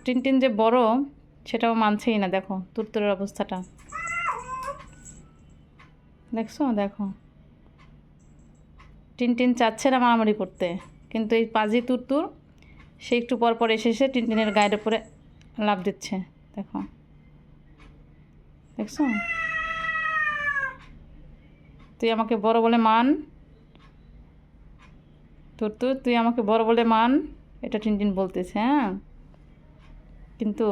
Tintin যে বড় সেটাও মানছেই না। দেখো তুরতুরের অবস্থাটা দেখছো, দেখো টিনটিন চাচ্ছে না মারামারি করতে, কিন্তু এই পাজি তুরতুর সে একটু পর পর এসে এসে টিনটিনের গায়ের উপরে লাফ দিচ্ছে। দেখো, দেখছো, তুই আমাকে বড় বলে মান, তুরতুর তুই আমাকে বড় বলে মান, এটা টিনটিন বলতেছে। হ্যাঁ, কিন্তু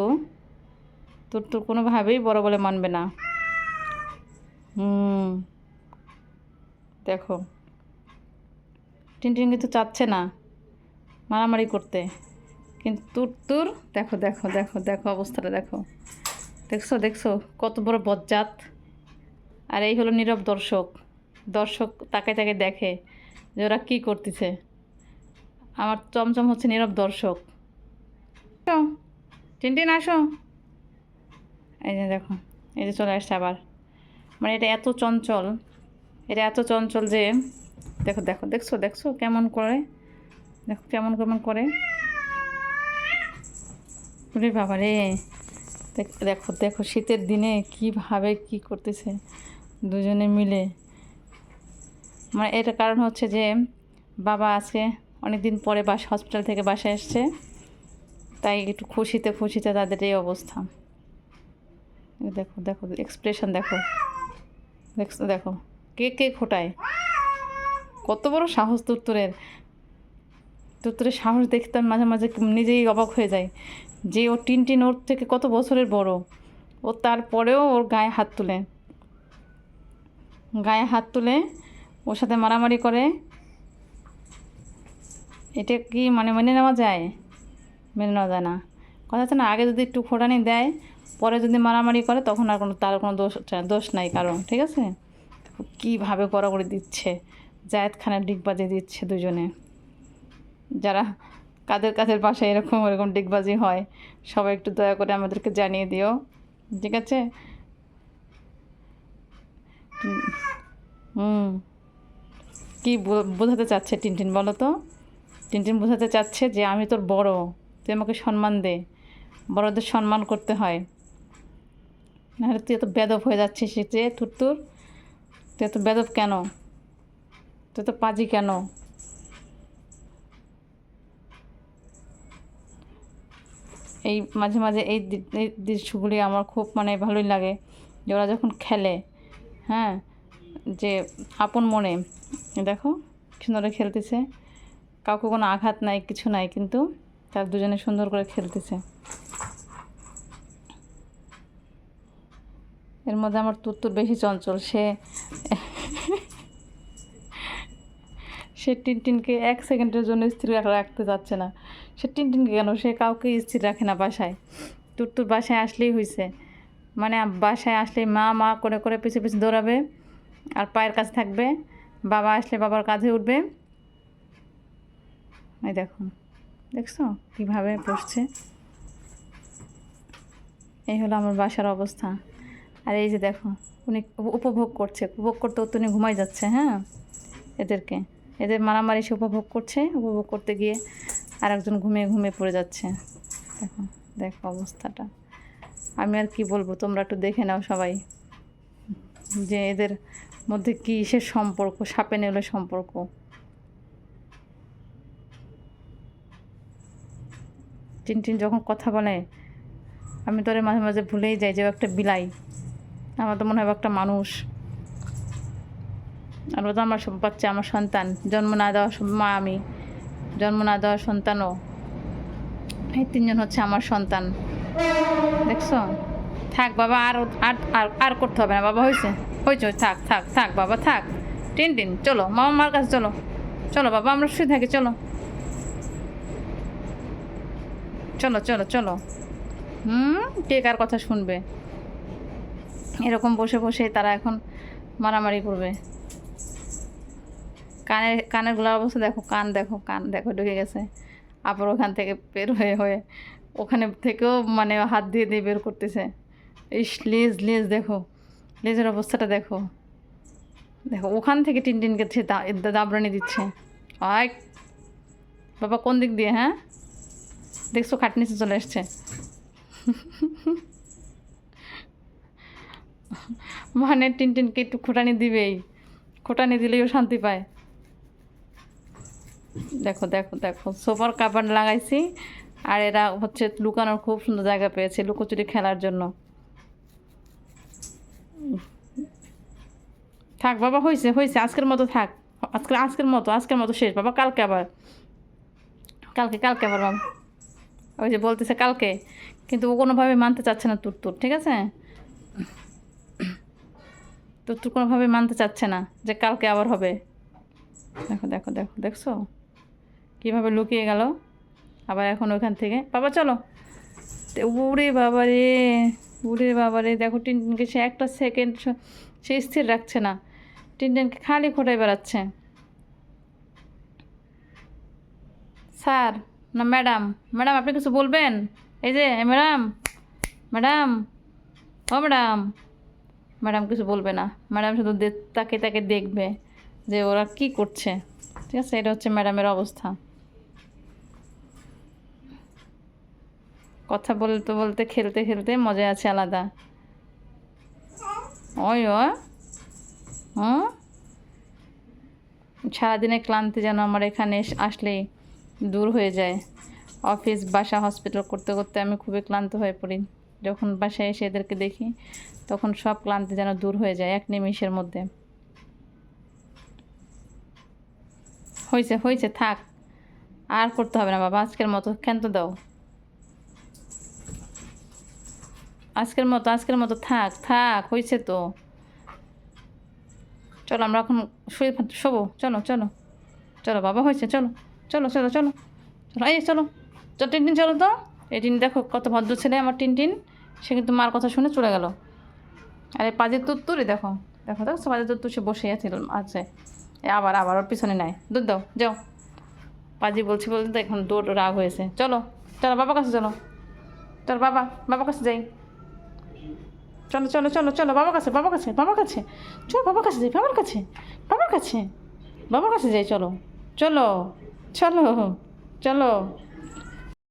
তুরতুর কোনোভাবেই বড় বলে মানবে না। দেখো টিনটিন কিন্তু চাচ্ছে না মারামারি করতে, কিন্তু তুরতুর দেখো দেখো দেখো দেখো অবস্থাটা দেখো, দেখছো দেখছো কত বড় বজ্জাত। আর এই হলো নীরব দর্শক, দর্শক তাকায় তাকায় দেখে যে ওরা কী করতেছে। আমার চমচম হচ্ছে নীরব দর্শক। টিনটিন আসো, এই যে দেখো, এই যে চলে আসছে আবার। মানে এটা এত চঞ্চল, এটা এত চঞ্চল যে দেখো দেখো দেখছো দেখছো কেমন করে, দেখো কেমন কেমন করে। ওরে বাবা রে, দেখো দেখো শীতের দিনে কীভাবে কি করতেছে দুজনে মিলে। মানে এটা কারণ হচ্ছে যে বাবা আজকে অনেক দিন পরে হসপিটাল থেকে বাসায় এসছে, তাই একটু খুশিতে খুশিতে তাদের এই অবস্থা। দেখো দেখো এক্সপ্রেশন দেখো, দেখছো দেখো কে কে খোটায়, কত বড় সাহস তুরতুরের। তুরতুরের সাহস দেখতে আমি মাঝে মাঝে নিজেই অবাক হয়ে যাই যে ও টিনটিন ওর থেকে কত বছরের বড়, ও তারপরেও ওর গায়ে হাত তুলে, গায়ে হাত তুলে ওর সাথে মারামারি করে। এটা কি মানে মেনে নেওয়া যায়? মেনে নেওয়া যায় না। কথা হচ্ছে না, আগে যদি একটু খোঁটানি দেয়, পরে যদি মারামারি করে তখন আর তার কোনো দোষ নাই কারণ। ঠিক আছে, কীভাবে গড়াগড়ি দিচ্ছে, জায়েদ খানের ডিগবাজি দিচ্ছে দুজনে। যারা কাদের কাদের বাসায় এরকম এরকম ডিগবাজি হয়, সবাই একটু দয়া করে আমাদেরকে জানিয়ে দিও, ঠিক আছে? কি বোঝাতে চাচ্ছে টিনটিন বলো তো? টিনটিন বোঝাতে চাচ্ছে যে আমি তোর বড়, তুই আমাকে সম্মান দে, বড়দের সম্মান করতে হয়, নাহলে তুই এত বেদব হয়ে যাচ্ছিস যে তুরতুর, তুই এত বেদব কেন, তুই তো পাজি কেন? এই মাঝে মাঝে এই দৃশ্যগুলি আমার খুব মানে ভালোই লাগে, যে ওরা যখন খেলে, হ্যাঁ, যে আপন মনে। দেখো সুন্দর খেলতেছে, কাউকে কোনো আঘাত নাই, কিছু নাই, কিন্তু তার দুজনে সুন্দর করে খেলতেছে। এর মধ্যে আমার তুরতুর বেশি চঞ্চল, সে টিনটিনকে এক সেকেন্ডের জন্য স্থির রাখতে চাচ্ছে না। সে টিনটিনকে কেন, সে কাউকে স্থির রাখে না বাসায়। তুরতুর বাসায় আসলেই হয়েছে, মানে বাসায় আসলেই মা মা করে করে পিছু পিছু দৌড়াবে আর পায়ের কাছে থাকবে, বাবা আসলে বাবার কাঁধে উঠবে। এই দেখো, দেখছো কীভাবে বসছে। এই হলো আমার বাসার অবস্থা। আর এই যে দেখো উনি উপভোগ করছে, উপভোগ করতে করতে উনি ঘুমাই যাচ্ছে। হ্যাঁ, এদের মারামারি সে উপভোগ করছে, উপভোগ করতে গিয়ে আর একজন ঘুমিয়ে ঘুমিয়ে পড়ে যাচ্ছে। দেখো দেখো অবস্থাটা, আমি আর কি বলবো, তোমরা একটু দেখে নাও সবাই যে এদের মধ্যে কী কিসের সম্পর্ক, সাপে নেউলের সম্পর্ক। টিনটিন যখন কথা বলে আমি তো মাঝে মাঝে ভুলেই যাই যে একটা বিলাই, আমার তো মনে হয় একটা মানুষ। আর ও তো আমার সব বাচ্চা, আমার সন্তান, জন্ম না দেওয়া মা, আমি জন্ম না দেওয়ার সন্তানও, এই তিনজন হচ্ছে আমার সন্তান। দেখছো, থাক বাবা, আর আর আর আর করতে হবে না বাবা, হয়েছে হয়েছে, থাক থাক থাক বাবা থাক। টিনটিন চলো মামার কাছে, চলো চলো বাবা, আমরা শুয়ে থাকি, চলো চলো চলো চলো। কে কার কথা শুনবে? এরকম বসে বসে তারা এখন মারামারি করবে। কানের গোলার অবস্থা দেখো, কান দেখো ঢুকে গেছে, আবার ওখান থেকে বের হয়ে হয়ে ওখানে থেকেও মানে হাত দিয়ে দিয়ে বের করতেছে। এই লেজ দেখো, লেজের অবস্থাটা দেখো, দেখো ওখান থেকে টিনটিনকে সে দাবরানি দিচ্ছে। আয় বাবা, কোন দিক দিয়ে? হ্যাঁ, দেখছো খাট নিচে চলে এসছে। মানে টিনটিনকে একটু খোটানি দিবেই, খোটানি দিলেই ও শান্তি পায়। দেখো দেখো দেখো, সোফার কাভার লাগাইছি, আর এরা হচ্ছে লুকানোর খুব সুন্দর জায়গা পেয়েছে লুকোচুরি খেলার জন্য। থাক বাবা, হয়েছে হয়েছে, আজকের মতো থাক, আজকের মতো শেষ বাবা, কালকে আবার, কালকে আবার বাবা। ওই যে বলতেছে কালকে, কিন্তু ও কোনোভাবে মানতে চাচ্ছে না তুর, ঠিক আছে? তুর কোনোভাবে মানতে চাচ্ছে না যে কালকে আবার হবে। দেখো দেখো দেখো, দেখছো কীভাবে লুকিয়ে গেল আবার এখন ওখান থেকে। বাবা চলো, উড়ে বাবা রে, উড়ে বাবা রে, দেখো টিনটিনকে সে একটা সেকেন্ড সে স্থির রাখছে না, টিনটিনকে খালি খোটাই বেড়াচ্ছে। স্যার না ম্যাডাম, ম্যাডাম আপনি কিছু বলবেন? এই যে ম্যাডাম, ম্যাডাম, ও ম্যাডাম, ম্যাডাম কিছু বলবে না, ম্যাডাম শুধু তাকে তাকে দেখবে যে ওরা কি করছে। ঠিক আছে, এটা হচ্ছে ম্যাডামের অবস্থা। কথা বলতে বলতে খেলতে খেলতে মজা আছে আলাদা। ওই ও সারাদিনের ক্লান্তি যেন আমার এখানে আসলেই দূর হয়ে যায়। অফিস বাসা হসপিটাল করতে করতে আমি খুবই ক্লান্ত হয়ে পড়ি। যখন বাসায় এসে এদেরকে দেখি তখন সব ক্লান্তি যেন দূর হয়ে যায় এক নিমিষের মধ্যে। হয়েছে হয়েছে, থাক, আর করতে হবে না বাবা, আজকের মতো ক্ষান্ত দাও, আজকের মতো থাক থাক, হয়েছে তো। চলো আমরা এখন শোবো, চলো চলো চলো বাবা, হয়েছে, চলো চলো চলো চলো চলো, এই চলো চলো টিনটিন, চলো তো। এই টিন দেখো কত ভদ্র ছেলে আমার টিনটিন, সে কিন্তু মার কথা শুনে চলে গেল। আরে পাজের তুত্তুরি দেখো, দেখো দেখো পাজের তুত্তুর, সে বসে আছে, আবার আবার ওর পিছনে নেয়, দুধ দাও যাও। পাজি বলছি বলতে এখন দৌড় রাগ হয়েছে। চলো চলো বাবার কাছে, চলো চলো বাবার কাছে যাই, চলো চলো চলো চলো বাবার কাছে, চলো বাবার কাছে যাই, বাবার কাছে যাই, চলো চলো চলো চলো।